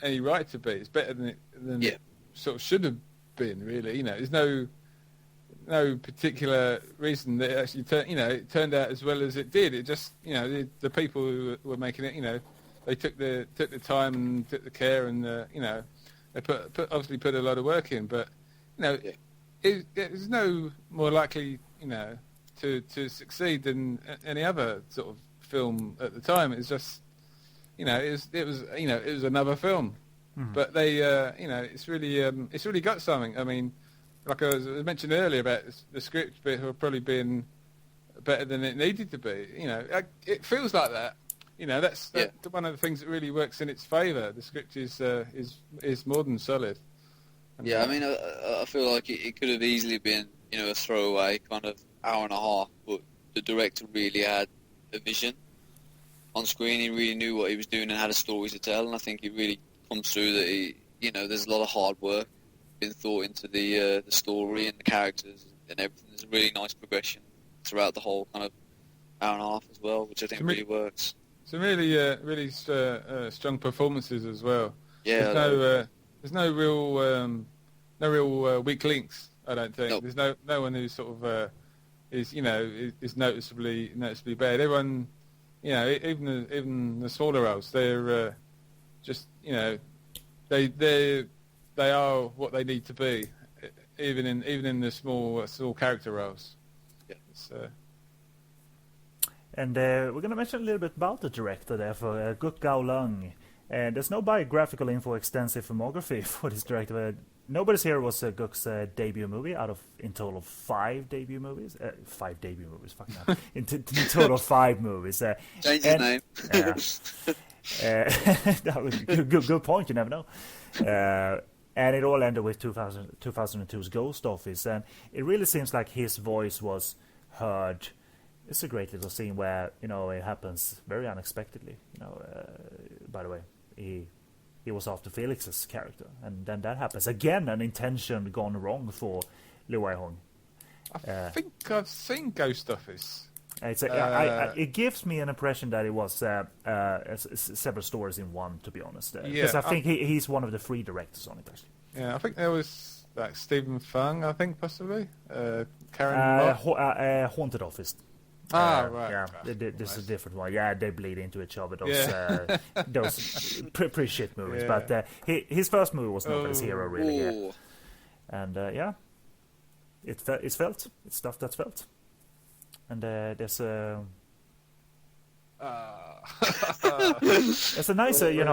any right to be. It's better than it sort of should have been. Really, there's no particular reason that it actually it turned out as well as it did. It just the people who were making it, they took the time and took the care, and they obviously put a lot of work in. But it's no more likely to succeed than any other sort of film at the time. It's just it was another film, but they it's really got something. I mean, like I mentioned earlier about the script probably being better than it needed to be. It feels like that. That's one of the things that really works in its favour. The script is more than solid. Yeah, I mean, I feel like it could have easily been, a throwaway kind of hour and a half, but the director really had a vision on screen. He really knew what he was doing and had a story to tell, and I think it really comes through that there's a lot of hard work been thought into the story and the characters and everything. There's a really nice progression throughout the whole kind of hour and a half as well, which I think really works. Some really strong performances as well. Yeah, there's no real weak links. I don't think. Nope. There's no one who sort of is noticeably bad. Everyone, even the smaller roles, they're just they are what they need to be, even in the small character roles. Yeah. And we're going to mention a little bit about the director there for Guk Gao Lung. There's no biographical info, extensive filmography for this director. Nobody's Hero was Guk's debut movie out of, in total, 5 debut movies. 5 debut movies, fuck that. In total, 5 movies. Change his name. That was a good point, you never know. And it all ended with 2002's Ghost Office. And it really seems like his voice was heard. It's a great little scene where, it happens very unexpectedly. By the way, he was after Felix's character, and then that happens again. An intention gone wrong for Liu Weihong. I think I've seen Ghost Office. It gives me an impression that it was several stories in one. To be honest, because I think he's one of the 3 directors on it. Actually, yeah, I think there was like Stephen Fung. I think possibly Karen Haunted Office. Right. Yeah, this is a different one. Yeah, they bleed into each other. Those pretty shit movies. Yeah. But his first movie was Nobody's Hero, really. Yeah. And it's felt. It's stuff that's felt. And there's it's a nice, we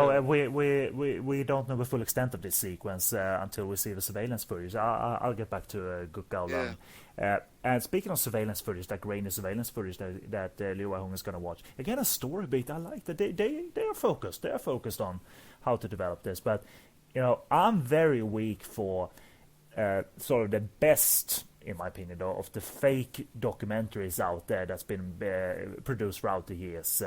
don't know the full extent of this sequence until we see the surveillance footage. I'll get back to Guk Gao Lung. And speaking of surveillance footage, that grainy surveillance footage that Liu Weihong is going to watch, again, a story beat. I like that they are focused. They are focused on how to develop this. But I'm very weak for sort of the best, in my opinion, though, of the fake documentaries out there that's been produced throughout the years.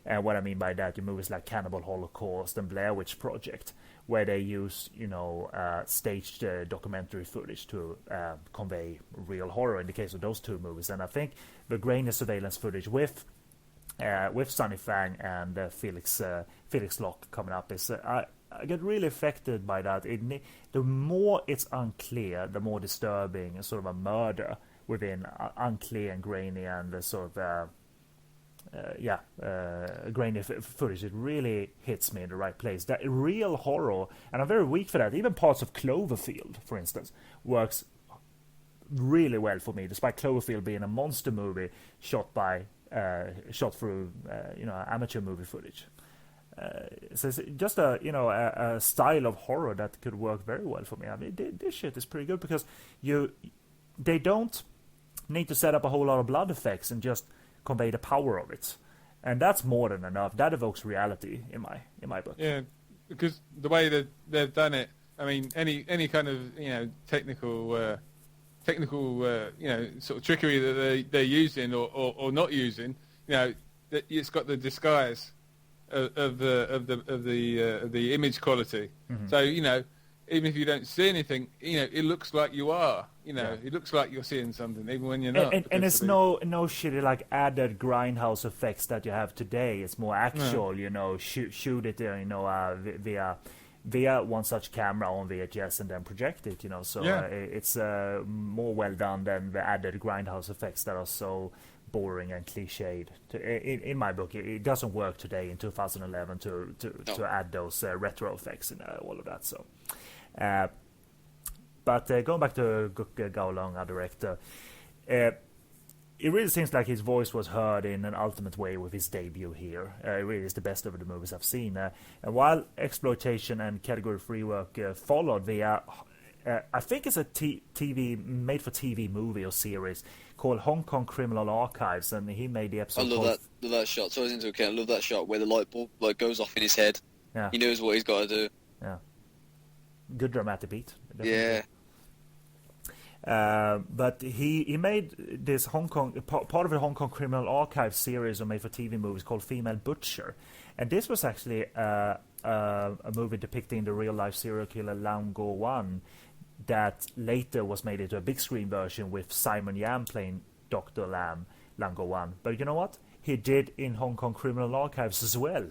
And what I mean by that, the movies like Cannibal Holocaust and Blair Witch Project, where they use, staged documentary footage to convey real horror in the case of those 2 movies. And I think the grainy surveillance footage with Sonny Fang and Felix Locke coming up is... I get really affected by that. The more it's unclear, the more disturbing sort of a murder within unclear and grainy and sort of grainy footage. It really hits me in the right place. That real horror, and I'm very weak for that. Even parts of Cloverfield, for instance, works really well for me, despite Cloverfield being a monster movie shot through amateur movie footage. So it's just a style of horror that could work very well for me. I mean, this shit is pretty good because they don't need to set up a whole lot of blood effects and just convey the power of it, and that's more than enough. That evokes reality in my book. Yeah, because the way that they've done it, I mean, any kind of technical sort of trickery that they're using or not using, it's got the disguise of the image quality. Mm-hmm. So even if you don't see anything, it looks like you are. It looks like you're seeing something, even when you're not. And it's no shitty like added grindhouse effects that you have today. It's more actual, shoot it, via one such camera on VHS and then project it, So it's more well done than the added grindhouse effects that are so boring and cliched. In my book, it doesn't work today in 2011 to add those retro effects and all of that. So. But going back to Guk Gaolong, our director, it really seems like his voice was heard in an ultimate way with his debut here. It really is the best of the movies I've seen. And while exploitation and category-free work followed via, I think it's a made-for-TV movie or series called Hong Kong Criminal Archives, and he made the episode. I love that shot. So I was into I love that shot where the light bulb goes off in his head. Yeah. He knows what he's got to do. Yeah. Good dramatic beat. Definitely. Yeah. But he made this part of the Hong Kong Criminal Archive series of made-for-TV movies called Female Butcher, and this was actually a movie depicting the real-life serial killer Lam Go-wan that later was made into a big-screen version with Simon Yam playing Dr. Lam Go-wan. But you know what? He did in Hong Kong Criminal Archives as well.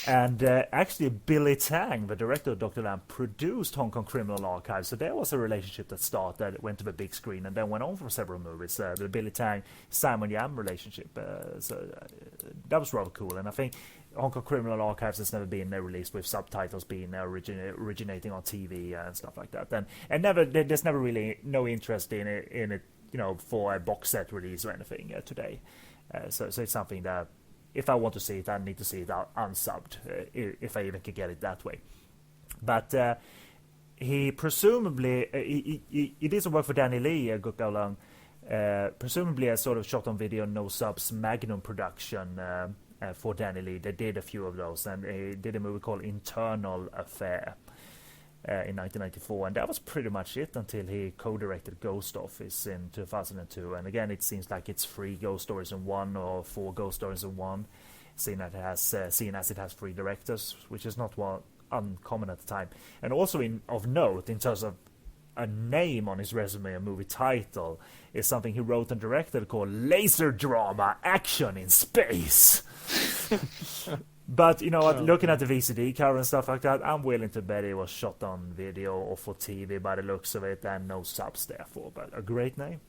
And actually Billy Tang, the director of Dr. Lam, produced Hong Kong Criminal Archives, so there was a relationship that started, went to the big screen, and then went on for several movies, the Billy Tang Simon Yam relationship. So that was rather cool, and I think Hong Kong Criminal Archives has never been released with subtitles being originating on TV and stuff like that, and there's never really no interest in it for a box set release or anything today. So it's something that if I want to see it, I need to see it unsubbed, if I even can get it that way. But he presumably, he did some work for Danny Lee, Guk Gaolong, presumably a sort of shot on video, no subs Magnum production for Danny Lee. They did a few of those, and he did a movie called Internal Affair in 1994, and that was pretty much it until he co-directed Ghost Office in 2002. And again, it seems like it's 3 ghost stories in one, or 4 ghost stories in one, seeing as it has 3 directors, which is not uncommon at the time. And also of note, in terms of a name on his resume, a movie title, is something he wrote and directed called Laser Drama Action in Space. But, looking at the VCD cover and stuff like that, I'm willing to bet it was shot on video or for TV by the looks of it, and no subs therefore. But a great name.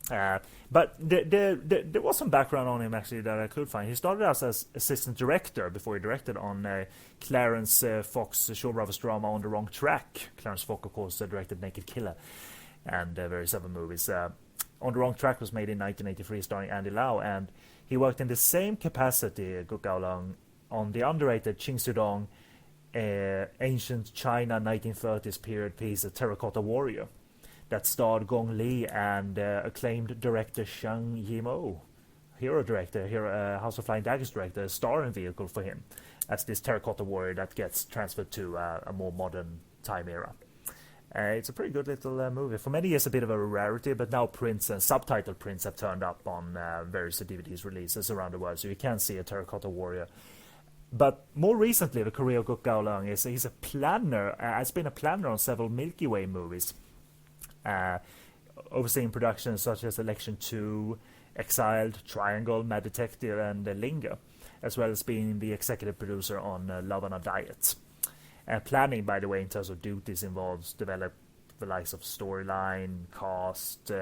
But there was some background on him, actually, that I could find. He started out as assistant director before he directed on Clarence Fox Shaw Brothers drama On the Wrong Track. Clarence Fox, of course, directed Naked Killer and various other movies. On the Wrong Track was made in 1983, starring Andy Lau, and he worked in the same capacity, Guk Gaolong, on the underrated Qing Sudong ancient China 1930s period piece, A Terracotta Warrior, that starred Gong Li and acclaimed director Zhang Yimou, hero director, House of Flying Daggers director, starring vehicle for him. That's this Terracotta Warrior that gets transferred to a more modern time era. It's a pretty good little movie. For many years, a bit of a rarity, but now prints and subtitled prints have turned up on various DVDs releases around the world, so you can see A Terracotta Warrior. But more recently, the career of Guk Gaolong is he's a planner. Has been a planner on several Milky Way movies, overseeing productions such as Election 2, Exiled, Triangle, Mad Detective, and Linger, as well as being the executive producer on Love on a Diet. Planning, by the way, in terms of duties, involves develop the likes of storyline, cast,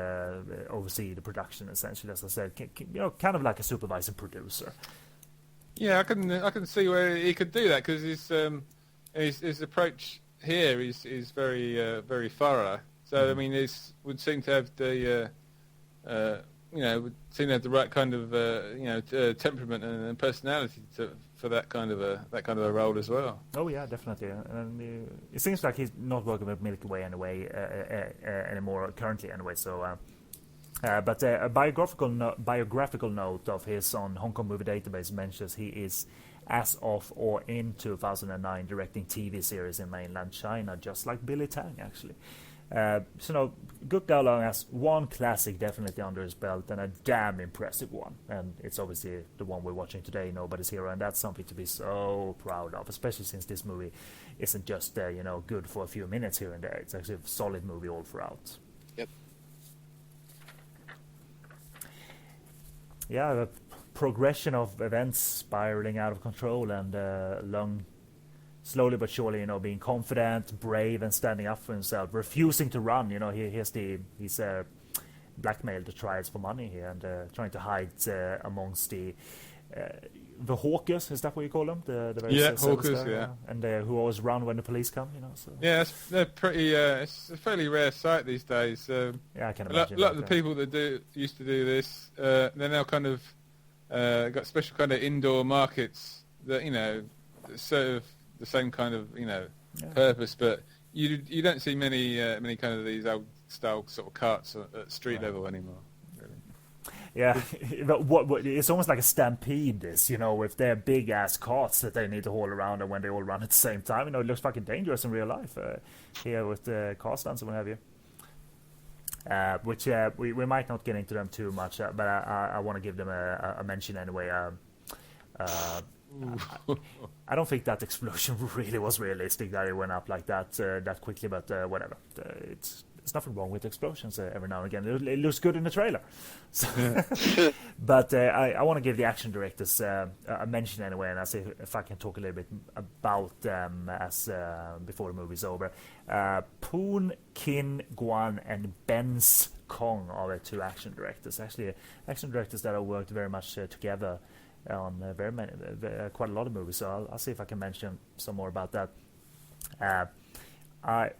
oversee the production, essentially, as I said, kind of like a supervising producer. Yeah, I can see where he could do that, because his approach here is very very thorough. So I mean, would seem to have the would seem to have the right kind of temperament and personality for that kind of a role as well. Oh yeah, definitely. And it seems like he's not working with Milky Way anymore currently anyway. So, but a biographical note of his on Hong Kong Movie Database mentions he is, as of or in 2009, directing TV series in mainland China, just like Billy Tang, actually. So no, Guk Gao Long has one classic definitely under his belt and a damn impressive one, and it's obviously the one we're watching today, Nobody's Hero, and that's something to be so proud of, especially since this movie isn't just good for a few minutes here and there. It's actually a solid movie all throughout. Yep. Yeah, the progression of events spiraling out of control, and Long slowly but surely, being confident, brave, and standing up for himself, refusing to run. He's blackmailed the trials for money here, and trying to hide amongst the hawkers. Is that what you call them? The various hawkers, there, and who always run when the police come. So. Yeah, they're pretty. It's a fairly rare sight these days. Yeah, I can imagine. A lot of the people that used to do this, they're now kind of got special kind of indoor markets that serve the same kind of purpose, but you don't see many kind of these old style sort of carts at street level anymore. Really. Yeah, what it's almost like a stampede. This, with their big ass carts that they need to haul around, and when they all run at the same time, it looks fucking dangerous in real life here with the car stunts and what have you. Which we might not get into them too much, but I want to give them a mention anyway. I don't think that explosion really was realistic, that it went up like that that quickly, but whatever. There's nothing wrong with explosions every now and again. It looks good in the trailer. So but I want to give the action directors a mention anyway, and I see if I can talk a little bit about them as before the movie's over. Poon Kin Guan and Benz Kong are the two action directors. Actually, action directors that have worked very much together on quite a lot of movies, so I'll see if I can mention some more about that. I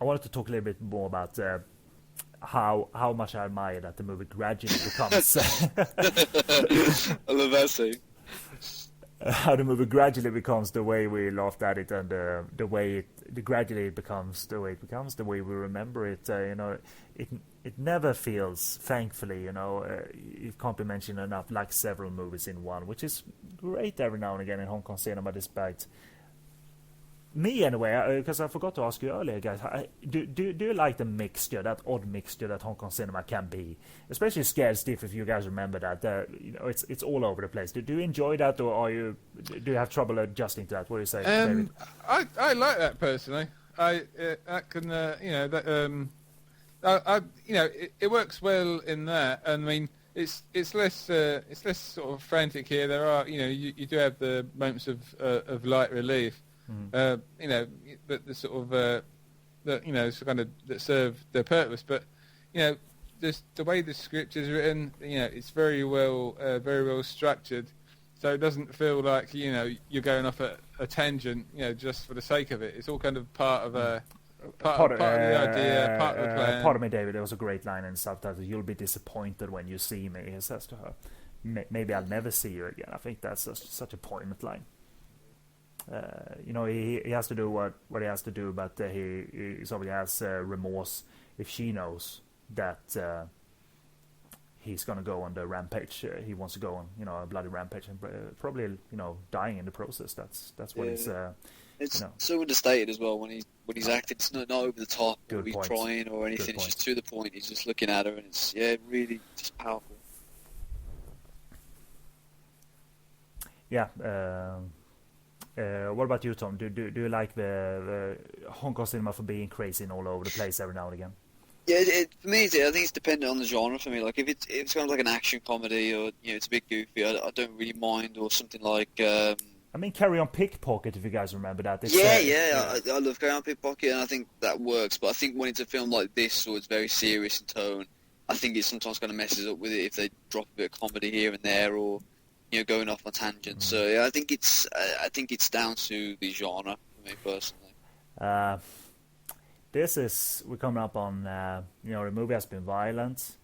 wanted to talk a little bit more about how much I admire that the movie gradually becomes I love that scene. How the movie gradually becomes the way we laughed at it, and the way it gradually becomes the way it becomes, the way we remember it. It never feels, thankfully, it can't be mentioned enough, like several movies in one, which is great every now and again in Hong Kong cinema, despite me anyway, because I forgot to ask you earlier, guys. Do you like the mixture, that odd mixture that Hong Kong cinema can be? Especially Scared Stiff, if you guys remember that. It's all over the place. Do you enjoy that, or do you have trouble adjusting to that? What do you say, David? I like that personally. That can it works well in that. I mean, it's less sort of frantic here. There are you do have the moments of light relief. But the sort of that serve their purpose. But the way the script is written, it's very well structured, so it doesn't feel like you're going off at a tangent, just for the sake of it. It's all kind of part of a part of the idea, part of the plan. Pardon me, David. There was a great line in the subtitles. "You'll be disappointed when you see me," he says to her. "Maybe I'll never see you again." I think that's such a poignant line. He has to do what he has to do, but he probably has remorse if she knows that he's going to go on the rampage. He wants to go on, a bloody rampage, and probably, dying in the process. That's what he's. It's so understated as well when he's acting. It's not over the top, or he's trying or anything. It's just to the point. He's just looking at her, and it's really just powerful. Yeah. What about you, Tom? Do you like the Hong Kong cinema for being crazy and all over the place every now and again? Yeah, for me, I think it's dependent on the genre. For me, like if it's kind of like an action comedy, or it's a bit goofy, I don't really mind. Or something like I mean, Carry On Pickpocket, if you guys remember that. I love Carry On Pickpocket, and I think that works. But I think when it's a film like this, or it's very serious in tone, I think it sometimes kind of messes up with it if they drop a bit of comedy here and there, or going off on tangents. So yeah, I think it's down to the genre for me personally. We're coming up on the movie has been violent.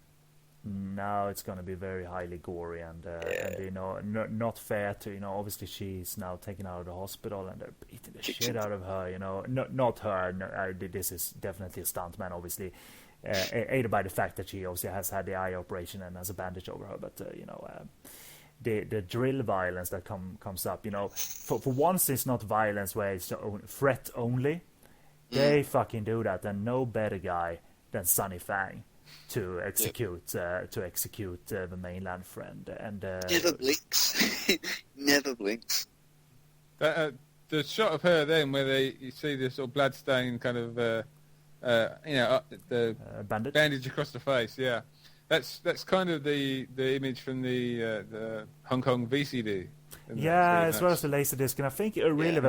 Now it's going to be very highly gory and not fair to obviously she's now taken out of the hospital and they're beating the shit out of her. Not her. This is definitely a stuntman, obviously. Aided by the fact that she obviously has had the eye operation and has a bandage over her, but the drill violence that comes up, for once it's not violence where it's threat only. They fucking do that, and no better guy than Sunny Fang to execute the mainland friend. And never blinks. Never blinks. The shot of her then, where you see this sort of bloodstained kind of the bandage across the face. Yeah, that's kind of the image from the Hong Kong VCD. Yeah, as well as the Laserdisc, and I think a really